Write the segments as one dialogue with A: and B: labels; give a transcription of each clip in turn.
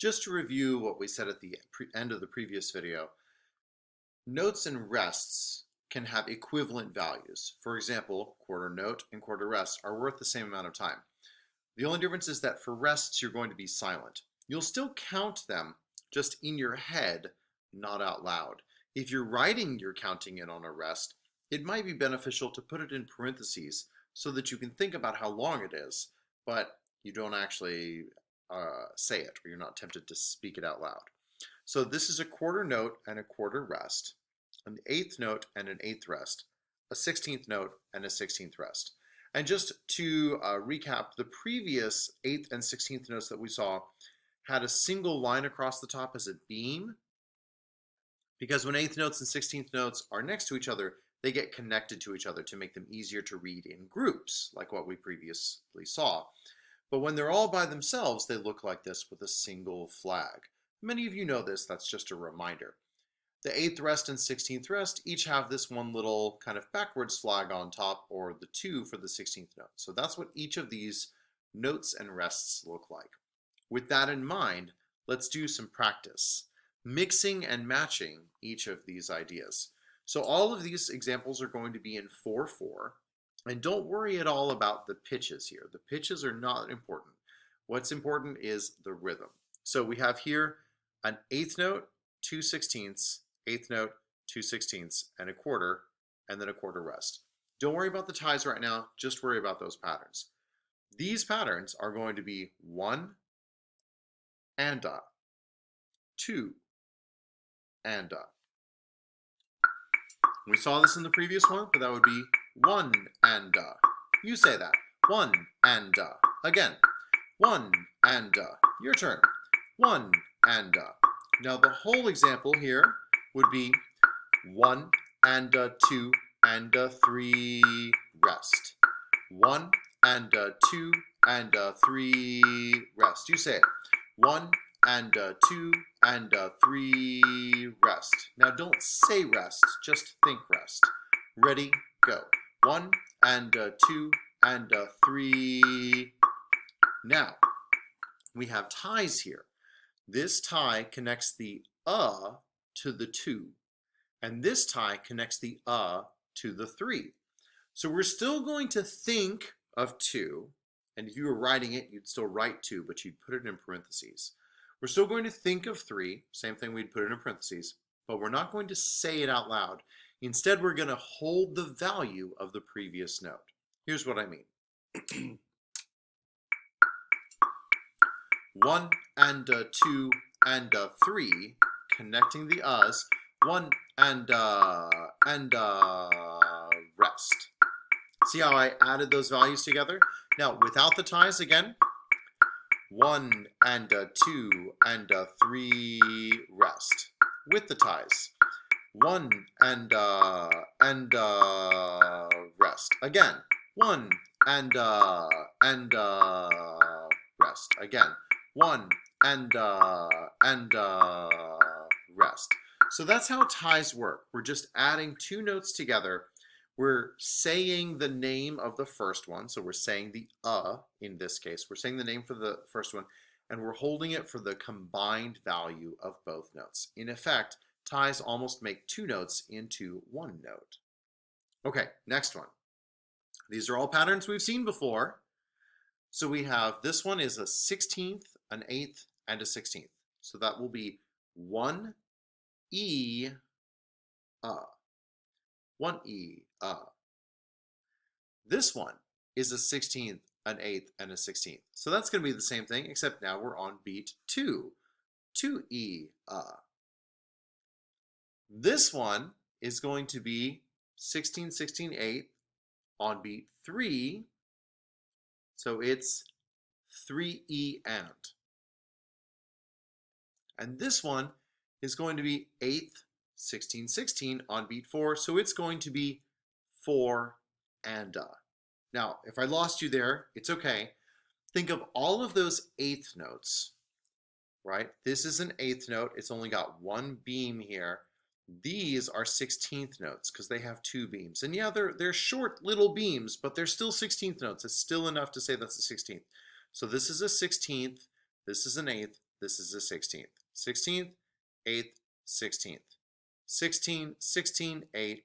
A: Just to review what we said at the end of the previous video, notes and rests can have equivalent values. For example, quarter note and quarter rest are worth the same amount of time. The only difference is that for rests, you're going to be silent. You'll still count them just in your head, not out loud. If you're writing your counting in on a rest, it might be beneficial to put it in parentheses so that you can think about how long it is, but you don't actually say it, or you're not tempted to speak it out loud. So this is a quarter note and a quarter rest, an eighth note and an eighth rest, a 16th note and a 16th rest. And just to recap, the previous 8th and 16th notes that we saw had a single line across the top as a beam, because when 8th notes and 16th notes are next to each other, they get connected to each other to make them easier to read in groups, like what we previously saw. But when they're all by themselves, they look like this with a single flag. Many of you know this, that's just a reminder. The 8th rest and 16th rest each have this one little kind of backwards flag on top, or the 2 for the 16th note. So that's what each of these notes and rests look like. With that in mind, let's do some practice, mixing and matching each of these ideas. So all of these examples are going to be in 4/4, and don't worry at all about the pitches here. The pitches are not important. What's important is the rhythm. So we have here an 8th note, 2 16ths, 8th note, 2 16ths, and a quarter, and then a quarter rest. Don't worry about the ties right now, just worry about those patterns. These patterns are going to be 1 and a, 2 and a. We saw this in the previous one, but that would be 1 and a. You say that. 1 and a. Again. 1 and a. Your turn. 1 and a. Now the whole example here would be 1 and a 2 and a 3 rest. 1 and a 2 and a 3 rest. You say it. 1 and a 2 and a 3 rest. Now don't say rest, just think rest. Ready, go. 1 and a 2 and a 3. Now, we have ties here. This tie connects the to the 2, and this tie connects the to the 3. So we're still going to think of 2, and if you were writing it, you'd still write 2, but you'd put it in parentheses. We're still going to think of 3, same thing, we'd put it in parentheses, but we're not going to say it out loud. Instead, we're going to hold the value of the previous note. Here's what I mean. 1 and a 2 and a 3, connecting the uhs. 1 and rest. See how I added those values together? Now, without the ties again, 1 and a 2 and a 3 rest. With the ties, 1 and rest. Again, 1 and rest. Again, 1 and rest. So that's how ties work. We're just adding 2 notes together. We're saying the name of the first one. So we're saying the in this case. We're saying the name for the first one, and we're holding it for the combined value of both notes. In effect, ties almost make 2 notes into 1 note. Okay, next one. These are all patterns we've seen before. So we have, this one is a 16th, an 8th, and a 16th. So that will be 1 E, 1 E, This one is a 16th, an 8th, and a 16th. So that's going to be the same thing, except now we're on beat 2. 2 E, This one is going to be 16, 16, 8 on beat 3. So it's 3 E and this one is going to be 8th, 16, 16 on beat 4. So it's going to be 4 and a. Now, if I lost you there, it's okay. Think of all of those 8th notes, right? This is an 8th note. It's only got 1 beam here. These are 16th notes because they have 2 beams. And yeah, they're short little beams, but they're still 16th notes. It's still enough to say that's a 16th. So this is a 16th, this is an 8th, this is a 16th. 16th, 8th, 16th. 16, 16, 8,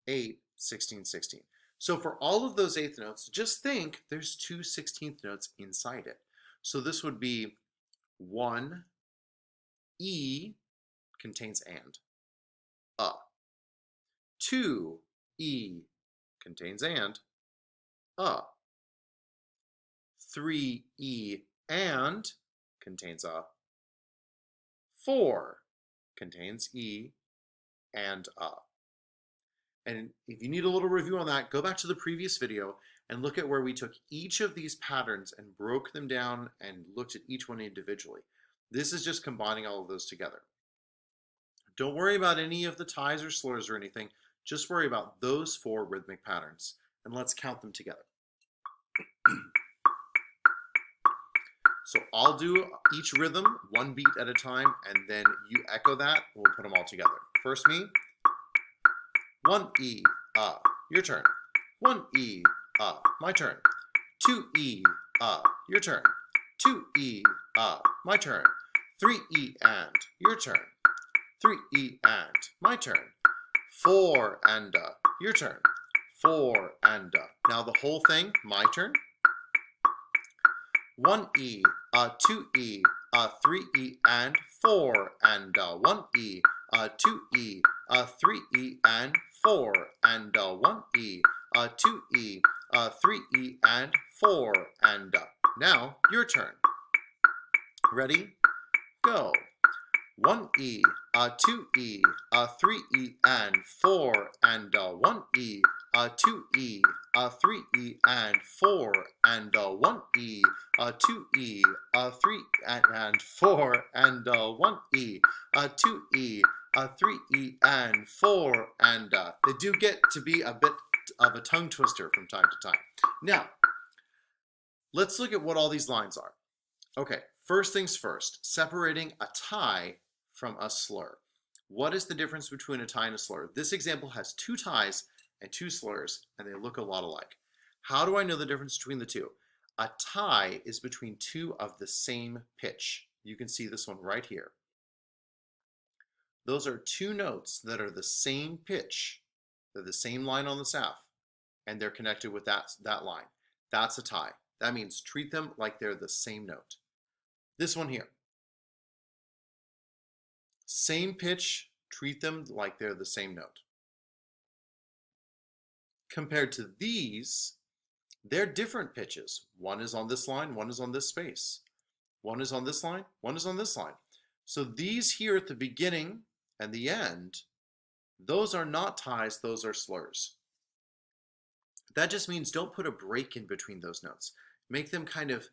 A: 8, 16, 16. So for all of those eighth notes, just think there's two 16th notes inside it. So this would be 1 E contains and. 2 E contains and. 3 E and contains a. 4 contains E and a. And if you need a little review on that, go back to the previous video and look at where we took each of these patterns and broke them down and looked at each one individually. This is just combining all of those together. Don't worry about any of the ties or slurs or anything. Just worry about those 4 rhythmic patterns. And let's count them together. So I'll do each rhythm 1 beat at a time, and then you echo that, and we'll put them all together. First me. 1 E, your turn. 1 E, my turn. 2 E, your turn. 2 E, my turn. 3 E and, your turn. 3 E and, my turn. 4 and, your turn. 4 and, now the whole thing, my turn. 1 E, 2 E, 3 E and 4 and 1 E, 2 E, 3 E and 4 and 1 E, 2 E, 3 E and 4 and now your turn. Ready? Go. 1 E, 2 E, 3 E and 4 and 1 E, 2 E, 3 E and 4 and 1 E, 2 E, 3 and 4 and 1 E, 2 E, 3 E and 4 and they do get to be a bit of a tongue twister from time to time. Now, let's look at what all these lines are. Okay, first things first, separating a tie from a slur. What is the difference between a tie and a slur? This example has 2 ties and 2 slurs, and they look a lot alike. How do I know the difference between the two? A tie is between 2 of the same pitch. You can see this one right here. Those are 2 notes that are the same pitch. They're the same line on the staff, and they're connected with that line. That's a tie. That means treat them like they're the same note. This one here. Same pitch, treat them like they're the same note. Compared to these, they're different pitches. One is on this line, one is on this space. One is on this line, one is on this line. So these here at the beginning and the end, those are not ties, those are slurs. That just means don't put a break in between those notes. Make them kind of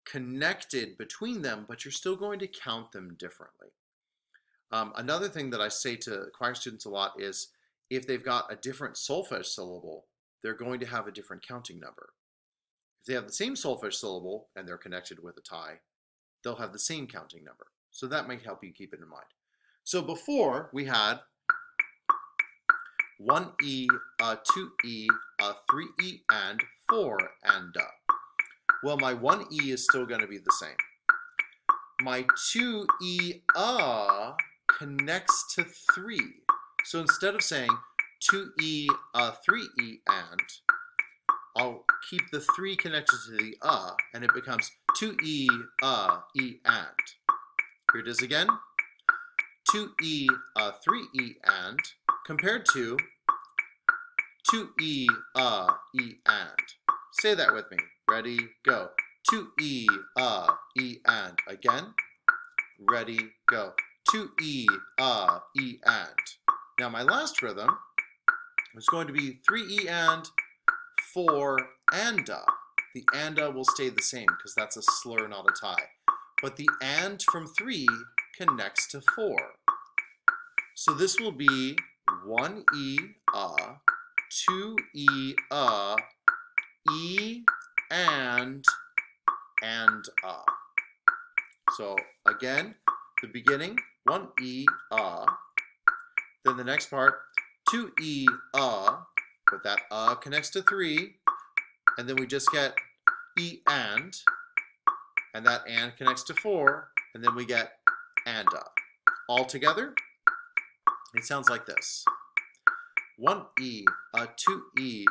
A: connected between them, but you're still going to count them differently. Another thing that I say to choir students a lot is if they've got a different solfege syllable, they're going to have a different counting number. If they have the same solfege syllable and they're connected with a tie, they'll have the same counting number. So that might help you keep it in mind. So before we had 1 E, 2 E, 3 E and 4 and well, my 1 E is still going to be the same. My 2 E connects to 3. So instead of saying 2 E, 3 E and, I'll keep the 3 connected to the and it becomes 2 E, E and. Here it is again. 2 E, 3 E and, compared to 2 E, E and. Say that with me. Ready, go. 2 E, E and. Again. Ready, go. 2 E, E and. Now my last rhythm is going to be 3 E and, 4 and. The and will stay the same because that's a slur, not a tie. But the and from 3 connects to 4. So this will be 1 E, 2 E, E and. So again, the beginning, 1 E, then the next part, 2 E, but that connects to 3, and then we just get E and and that and connects to 4, and then we get and. All together, it sounds like this. 1 E, 2 E,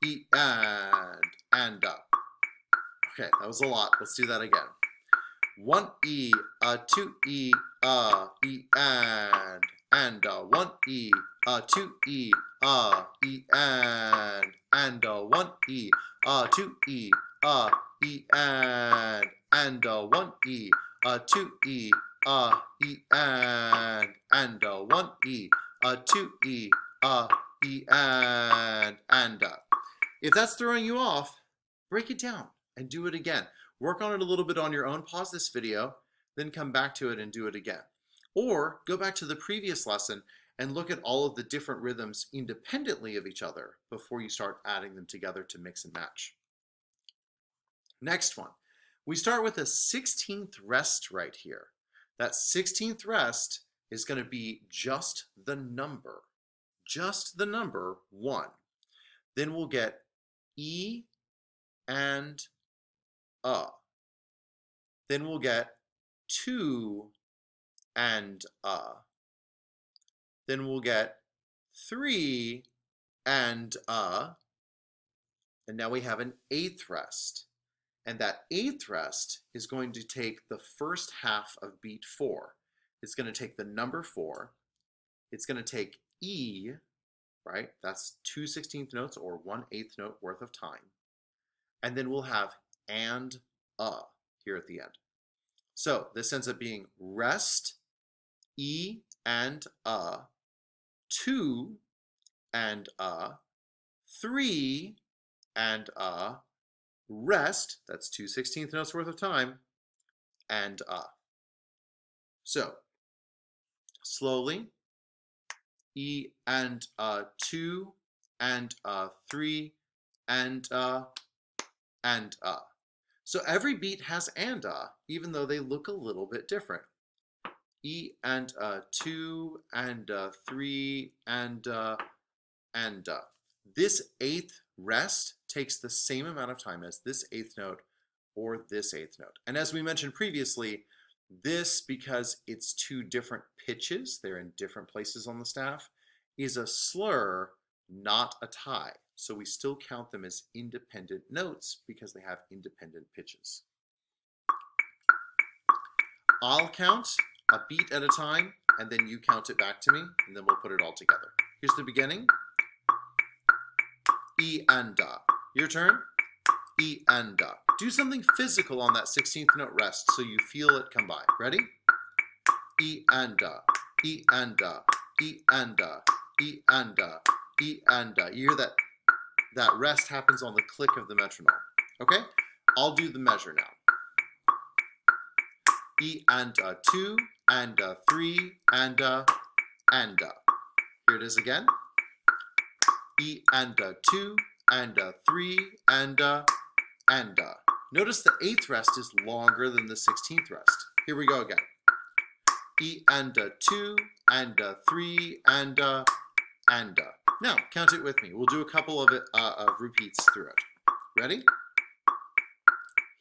A: E and. Okay, that was a lot. Let's do that again. 1 E, 2 E, E and. 1 E, 2 E, E and. 1 E, 2 E, E and. 1 E, 2 E, E and. 1 E, 2 E, E and. If that's throwing you off, break it down and do it again. Work on it a little bit on your own. Pause this video, then come back to it and do it again. Or go back to the previous lesson and look at all of the different rhythms independently of each other before you start adding them together to mix and match. Next one. We start with a 16th rest right here. That 16th rest is going to be just the number 1. Then we'll get E and Then we'll get 2 and Then we'll get 3 and now we have an 8th rest. And that 8th rest is going to take the first half of beat 4. It's going to take the number 4. It's going to take E, right? That's 2 16th notes or 1/8 note worth of time. And then we'll have and here at the end. So this ends up being rest, E and 2 and 3 and rest, that's 2 16th notes worth of time, and So slowly, E and 2 and 3 and So every beat has and even though they look a little bit different. E and 2 and 3 and This 8th rest takes the same amount of time as this 8th note or this 8th note. And as we mentioned previously, this, because it's 2 different pitches, they're in different places on the staff, is a slur, not a tie. So we still count them as independent notes because they have independent pitches. I'll count a beat at a time, and then you count it back to me, and then we'll put it all together. Here's the beginning. E and Your turn. E and Do something physical on that 16th note rest so you feel it come by. Ready? E and E and E and E and E and You hear that rest happens on the click of the metronome. Okay? I'll do the measure now. E and 2 and 3 and Here it is again. E and 2 and 3 and Notice the 8th rest is longer than the 16th rest. Here we go again. E and 2 and 3 and Now count it with me. We'll do a couple of repeats through it. Ready?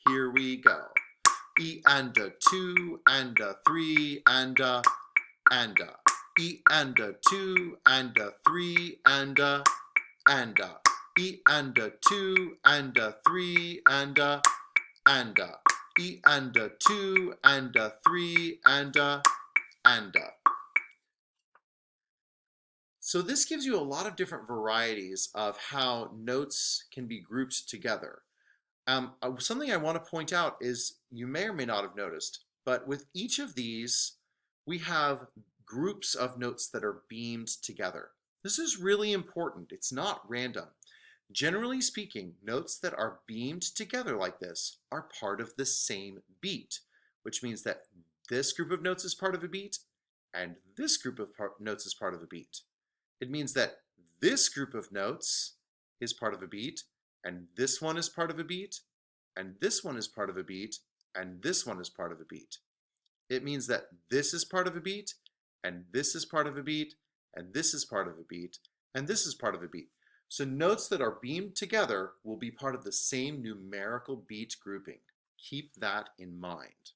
A: Here we go. E and 2 and 3 and E and 2 and 3 and E and 2 and 3 and E and 2 and 3 and So this gives you a lot of different varieties of how notes can be grouped together. Something I want to point out is you may or may not have noticed, but with each of these, we have groups of notes that are beamed together. This is really important. It's not random. Generally speaking, notes that are beamed together like this are part of the same beat, which means that this group of notes is part of a beat, and this group of notes is part of a beat. It means that this group of notes is part of a beat, and this one is part of a beat, and this one is part of a beat, and this one is part of a beat. It means that this is part of a beat, and this is part of a beat, and this is part of a beat, and this is part of a beat. So notes that are beamed together will be part of the same numerical beat grouping. Keep that in mind.